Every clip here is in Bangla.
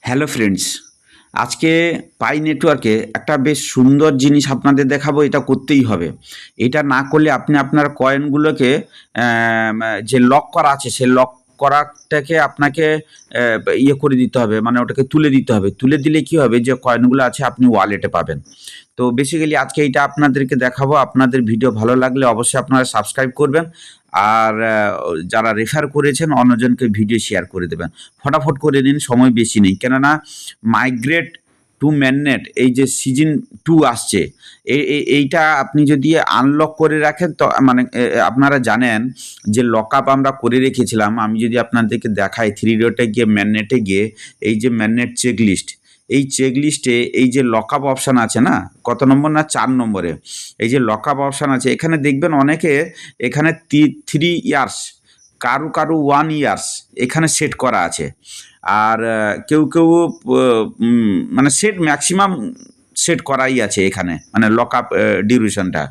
হ্যালো ফ্রেন্ডস, আজকে পাই নেটওয়ার্কে একটা বেশ সুন্দর জিনিস আপনাদের দেখাবো। এটা করতেই হবে। এটা না করলে আপনি আপনার কয়েনগুলোকে যে লক করা আছে সে লক করাটাকে আপনাকে ইয়ে করে দিতে হবে, মানে ওটাকে তুলে দিতে হবে। তুলে দিলে কি হবে, যে কয়েনগুলো আছে আপনি ওয়ালেটে পাবেন। তো বেসিক্যালি আজকে এইটা আপনাদেরকে দেখাবো। আপনাদের ভিডিও ভালো লাগলে অবশ্যই আপনারা সাবস্ক্রাইব করবেন। আর যারা রেফার করেছেন অন্যজনকে ভিডিও শেয়ার করে দেবেন। ফটাফট করে নিন, সময় বেশি নেই। কেননা মাইগ্রেট টু ম্যাননেট এই যে সিজন 2 আসছে, এইটা আপনি যদি আনলক করে রাখেন তো মানে আপনারা জানেন যে লক আপ আমরা করে রেখেছিলাম। আমি যদি আপনাদেরকে দেখাই 3 ডটে গিয়ে ম্যাননেটে গিয়ে এই যে ম্যাননেট চেক লিস্ট, এই চেক লিস্টে এই যে লক আপ অপশান আছে না, কত নম্বর না 4 নম্বরে এই যে লক আপ অপশান আছে, এখানে দেখবেন অনেকে এখানে 3 ইয়ার্স, কারু কারু 1 ইয়ার্স এখানে সেট করা আছে। আর কেউ কেউ মানে সেট ম্যাক্সিমাম সেট করাই আছে এখানে, মানে লক আপ ডিউরেশনটা।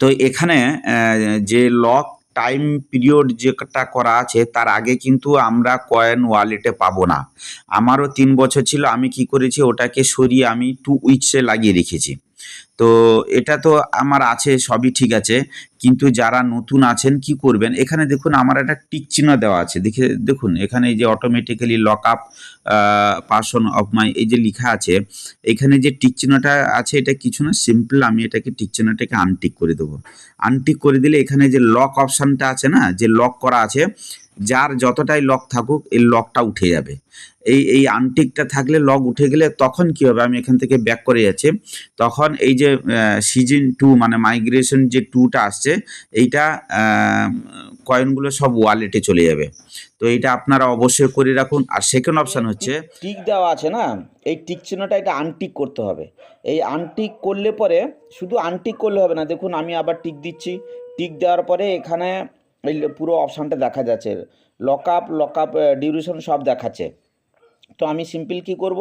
তো এখানে যে লক টাইম পিরিয়ড যেটা করা আছে তার আগে কিন্তু আমরা কয়েন ওয়ালেটে পাবো না। আমারও 3 বছর ছিল, আমি কি করেছি ওটাকে সরিয়ে আমি 2 উইকসে লাগিয়ে রেখেছি। তো এটা তো আমার আছে, সবই ঠিক আছে, কিন্তু যারা নতুন আছেন কি করবেন, এখানে দেখুন আমার একটা টিক চিহ্ন দেওয়া আছে, দেখুন এখানে এই যে automatically lock up person of my এই যে লেখা আছে, এখানে যে টিক চিহ্নটা আছে এটা কিছু না, সিম্পল আমি এটাকে টিক চিহ্নটাকে আনটিক করে দেবো। আনটিক করে দিলে এখানে যে লক অপশানটা আছে না, যে লক করা আছে, যার যতটাই লক থাকুক এই লকটা উঠে যাবে। এই আনটিকটা থাকলে লক উঠে গেলে তখন কি হবে, আমি এখান থেকে ব্যাক করে যাচ্ছি, তখন এই যে সিজন 2 মানে মাইগ্রেশন যে 2টা আসছে, এইটা কয়েনগুলো সব ওয়ালেটে চলে যাবে। তো এইটা আপনারা অবশ্যই করে রাখুন। আর সেকেন্ড অপশান হচ্ছে টিক দেওয়া আছে না, এই টিক চিহ্নটা এটা আনটিক করতে হবে। এই আনটিক করলে পরে শুধু আনটিক করলে হবে না, দেখুন আমি আবার টিক দিচ্ছি। টিক দেওয়ার পরে এখানে এই পুরো অপশানটা দেখা যাচ্ছে, লক আপ ডিউরেশন সব দেখাচ্ছে। তো আমি সিম্পল কি করব,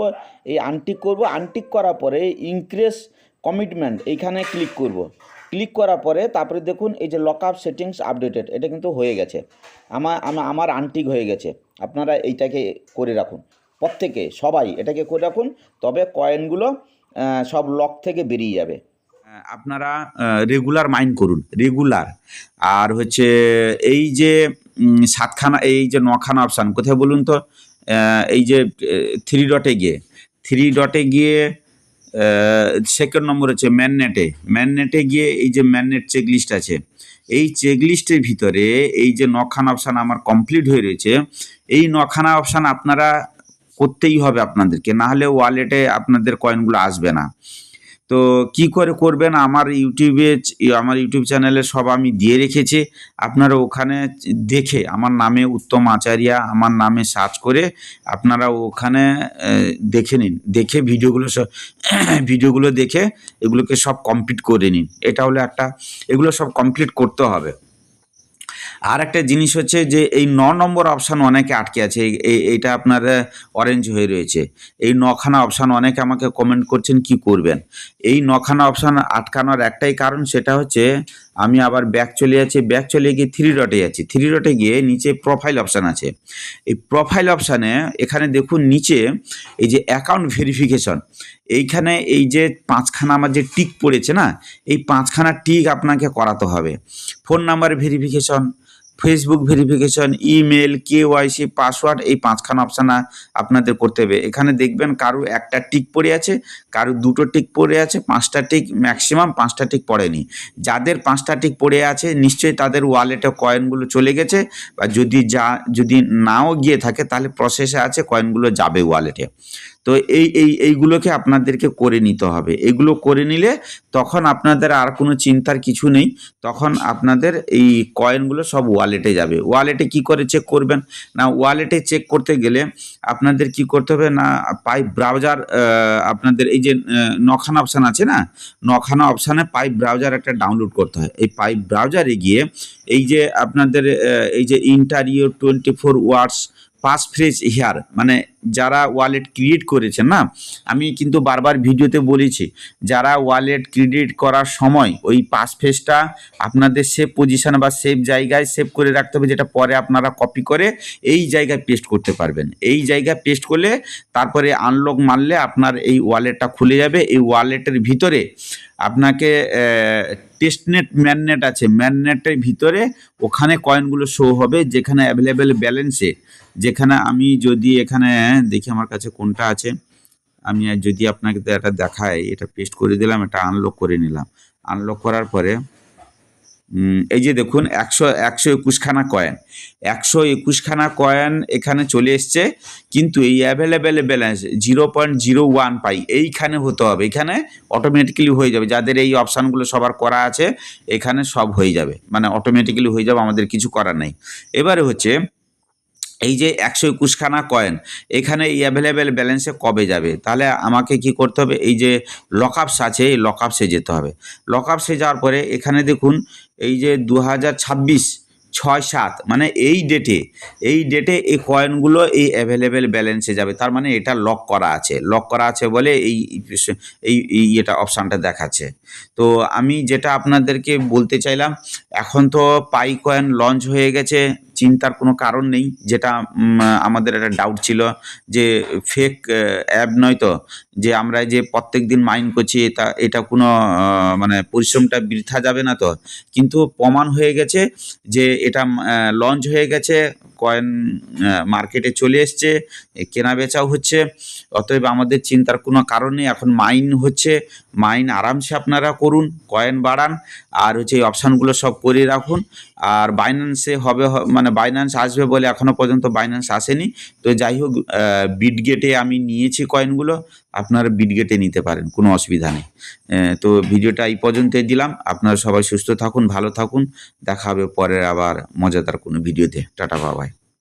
এই আনটিক করব। আনটিক করার পরে ইনক্রিজ কমিটমেন্ট এইখানে ক্লিক করব। ক্লিক করার পরে তারপরে দেখুন এই যে লক আপ সেটিংস আপডেটেড, এটা কিন্তু হয়ে গেছে। আমার আনটিক হয়ে গেছে। আপনারা এইটাকে করে রাখুন, প্রত্যেকে সবাই এটাকে করে রাখুন, তবে কয়েনগুলো সব লক থেকে বেরিয়ে যাবে। আপনারা রেগুলার মাইন্ড করুন, রেগুলার। আর হচ্ছে এই যে 7খানা এই যে 9খানা অপশান কোথায় বলুন তো, এই যে 3 ডটে গিয়ে সেকেন্ড নম্বর হচ্ছে ম্যাননেটে গিয়ে এই যে ম্যাননেট চেক লিস্ট আছে, এই চেক লিস্টের ভিতরে এই যে 9খানা অপশান আমার কমপ্লিট হয়ে রয়েছে, এই 9খানা অপশান আপনারা করতেই হবে আপনাদেরকে, না হলে ওয়ালেটে আপনাদের কয়েনগুলো আসবে না। তো কি করে করবেন, আমার ইউটিউব চ্যানেলে সব আমি দিয়ে রেখেছি। আপনারা ওখানে দেখে আমার নামে উত্তম আচারিয়া আমার নামে সার্চ করে আপনারা ওখানে দেখে নিন, দেখে ভিডিওগুলো দেখে এগুলোকে সব কমপ্লিট করে নিন। এটা হলো একটা, এগুলো সব কমপ্লিট করতে হবে। আর একটা জিনিস হচ্ছে যে এই 9 নম্বর অপশান অনেকে আটকে আছে, এইটা আপনার অরেঞ্জ হয়ে রয়েছে। এই 9খানা অপশান অনেকে আমাকে কমেন্ট করছেন কি করবেন। এই 9খানা অপশান আটকানোর একটাই কারণ, সেটা হচ্ছে আমি আবার ব্যাক চলে যাচ্ছি, ব্যাক চলে গিয়ে 3 ডটে যাচ্ছি। 3 ডটে গিয়ে নিচে প্রোফাইল অপশান আছে, এই প্রোফাইল অপশানে এখানে দেখুন নিচে এই যে অ্যাকাউন্ট ভেরিফিকেশন, এইখানে এই যে 5খানা আমার যে টিক পড়েছে না, এই 5খানা টিক আপনাকে করাতে হবে। Phone number verification, Facebook verification, email, KYC, password, এই 5খানা অপশান আপনাদের করতে হবে। এখানে দেখবেন কারো একটা টিক পড়ে আছে, কারো 2টো টিক পড়ে আছে, 5টা টিক, ম্যাক্সিমাম 5টা টিক পড়েনি। যাদের 5টা টিক পড়ে আছে নিশ্চয়ই তাদের ওয়ালেটে কয়েনগুলো চলে গেছে, বা যদি নাও গিয়ে থাকে তাহলে প্রসেসে আছে, কয়েনগুলো যাবে ওয়ালেটে। তো এইগুলোকে আপনাদেরকে করে নিতে হবে। এগুলো করে নিলে তখন আপনাদের আর কোনো চিন্তার কিছু নেই, তখন আপনাদের এই কয়েনগুলো সব ওয়ালেটে যাবে। ওয়ালেটে কি করে চেক করবেন না, ওয়ালেটে চেক করতে গেলে আপনাদের কি করতে হবে না, পাইপ ব্রাউজার, আপনাদের এই যে 9খানা অপশান আছে না, 9খানা অপশানে পাইপ ব্রাউজার একটা ডাউনলোড করতে হয়। এই পাইপ ব্রাউজারে গিয়ে এই যে আপনাদের এই যে inter your 24 words pass phrase here, মানে যারা ওয়ালেট ক্রিয়েট করেছেন না, আমি কিন্তু বারবার ভিডিওতে বলেছি, যারা ওয়ালেট ক্রিয়েট করার সময় ওই পাস ফ্রেজটা আপনাদের সেভ পজিশন বা সেভ জায়গায় সেভ করে রাখতে হবে, যেটা পরে আপনারা কপি করে এই জায়গায় পেস্ট করতে পারবেন। এই জায়গায় পেস্ট করলে তারপরে আনলক মারলে আপনার এই ওয়ালেটটা খুলে যাবে। এই ওয়ালেটের ভিতরে আপনাকে টেস্টনেট ম্যাননেট আছে, ম্যাননেটের ভিতরে ওখানে কয়েনগুলো শো হবে, যেখানে অ্যাভেলেবেল ব্যালেন্সে, যেখানে আমি যদি এখানে দেখি আমার কাছে কোনটা আছে, আমি যদি আপনাকে এটা দেখাই, এটা পেস্ট করে দিলাম, এটা আনলক করে নিলাম। আনলক করার পরে এই যে দেখুন 121খানা কয়েন, 121খানা কয়েন এখানে চলে এসছে, কিন্তু এই অ্যাভেলেবেল ব্যালেন্স 0.01 পাই এইখানে হতে হবে। এখানে অটোমেটিক্যালি হয়ে যাবে, যাদের এই অপশানগুলো সবার করা আছে এখানে সব হয়ে যাবে, মানে অটোমেটিক্যালি হয়ে যাবে, আমাদের কিছু করার নেই। এবারে হচ্ছে এই যে 121খানা কয়েন এখানে এই অ্যাভেলেবেল ব্যালেন্সে কবে যাবে, তাহলে আমাকে কি করতে হবে, এই যে লকআপস আছে এই লকআপসে যেতে হবে। লকআপসে যাওয়ার পরে এখানে দেখুন এই যে 2026/7 মানে এই ডেটে এই কয়েনগুলো এই অ্যাভেলেবেল ব্যালেন্সে যাবে, তার মানে এটা লক করা আছে, লক করা আছে বলে এই এটা অপশানটা দেখাচ্ছে। তো আমি যেটা আপনাদেরকে বলতে চাইলাম, এখন তো পাই কয়েন লঞ্চ হয়ে গেছে, চিন্তার কোনো কারণ নেই। যেটা আমাদের একটা ডাউট ছিল যে ফেক অ্যাপ নয় তো, যে আমরা যে প্রত্যেক দিন মাইন করছি এটা কোনো মানে পরিশ্রমটা বৃথা যাবে না তো, কিন্তু প্রমাণ হয়ে গেছে যে এটা লঞ্চ হয়ে গেছে, কয়েন মার্কেটে চলে এসছে, কেনা বেচাও হচ্ছে। অতএব আমাদের চিন্তার কোনো কারণ নেই, এখন মাইন হচ্ছে, মাইন আরামসে আপনারা করুন, কয়েন বাড়ান, আর হচ্ছে এই অপশানগুলো সব করে রাখুন। আর বাইন্যান্সে হবে, মানে বাইন্যান্স আসবে বলে এখনও পর্যন্ত বাইন্যান্স আসেনি। তো যাই হোক, বিটগেটে আমি নিয়েছি কয়েনগুলো, আপনারা বিটগেটে নিতে পারেন, কোনো অসুবিধা নেই। তো ভিডিওটা এই পর্যন্তই দিলাম। আপনারা সবাই সুস্থ থাকুন, ভালো থাকুন, দেখা হবে পরের আবার মজাদার কোনো ভিডিওতে। Tata, bye bye.